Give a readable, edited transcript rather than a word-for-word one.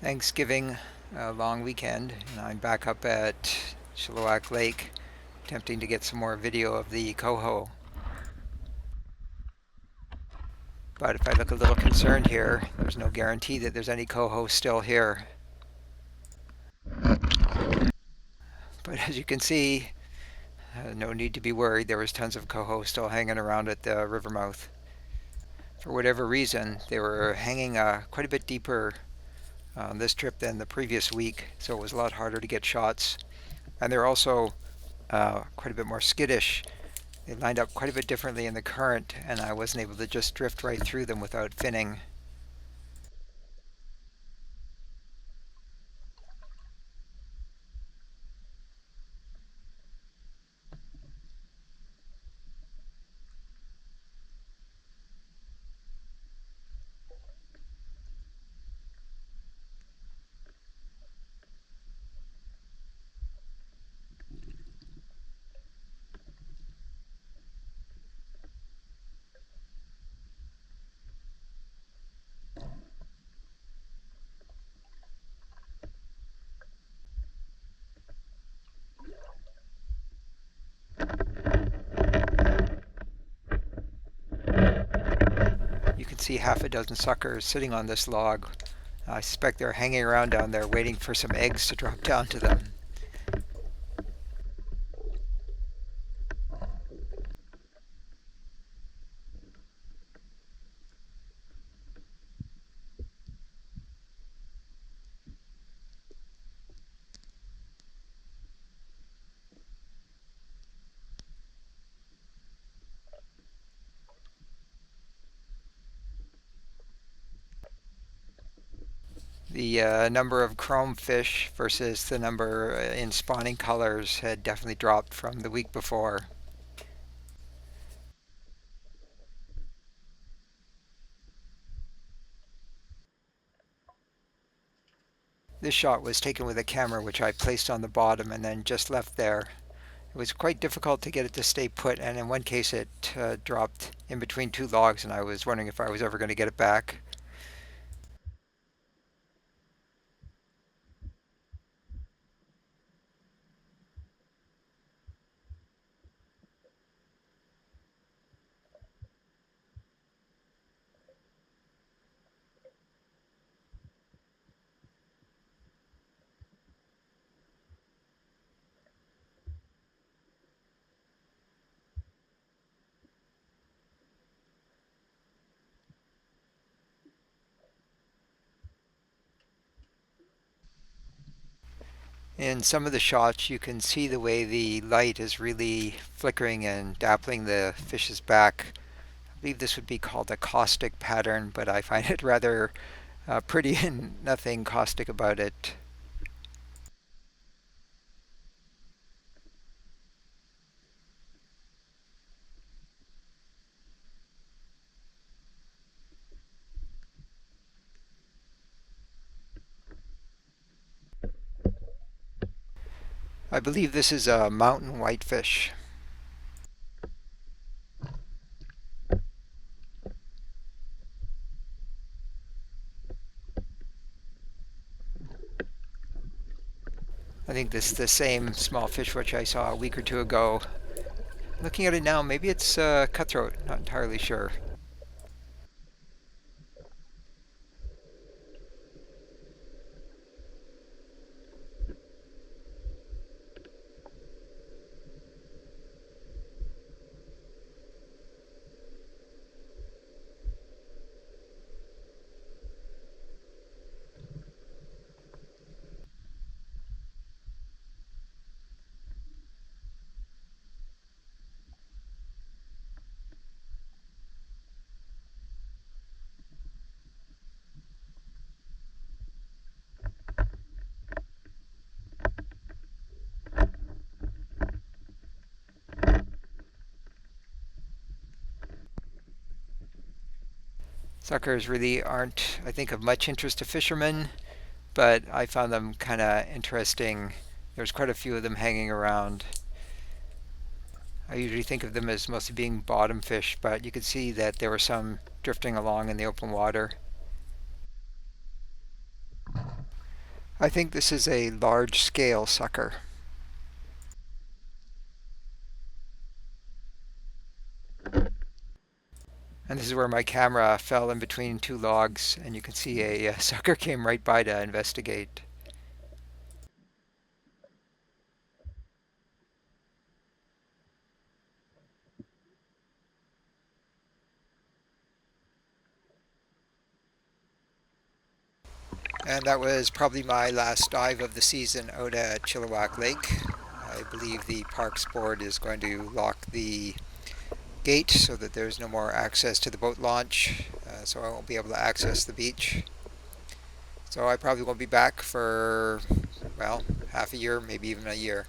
Thanksgiving long weekend, and I'm back up at Chilliwack Lake attempting to get some more video of the coho. But if I look a little concerned here, there's no guarantee that there's any coho still here. But as you can see, no need to be worried. There was tons of coho still hanging around at the river mouth. For whatever reason, they were hanging quite a bit deeper on this trip than the previous week, so it was a lot harder to get shots. And they're also quite a bit more skittish. They lined up quite a bit differently in the current, and I wasn't able to just drift right through them without finning. You can see half a dozen suckers sitting on this log. I suspect they're hanging around down there waiting for some eggs to drop down to them. The number of chrome fish versus the number in spawning colors had definitely dropped from the week before. This shot was taken with a camera which I placed on the bottom and then just left there. It was quite difficult to get it to stay put, and in one case it dropped in between two logs, and I was wondering if I was ever going to get it back. In some of the shots, you can see the way the light is really flickering and dappling the fish's back. I believe this would be called a caustic pattern, but I find it rather pretty and nothing caustic about it. I believe this is a mountain whitefish. I think this is the same small fish which I saw a week or two ago. Looking at it now, maybe it's cutthroat, not entirely sure. Suckers really aren't, I think, of much interest to fishermen, but I found them kind of interesting. There's quite a few of them hanging around. I usually think of them as mostly being bottom fish, but you could see that there were some drifting along in the open water. I think this is a large scale sucker. And this is where my camera fell in between two logs, and you can see a sucker came right by to investigate. And that was probably my last dive of the season out at Chilliwack Lake. I believe the Parks Board is going to lock the gate so that there's no more access to the boat launch, so I won't be able to access the beach. So I probably won't be back for, well, half a year, maybe even a year.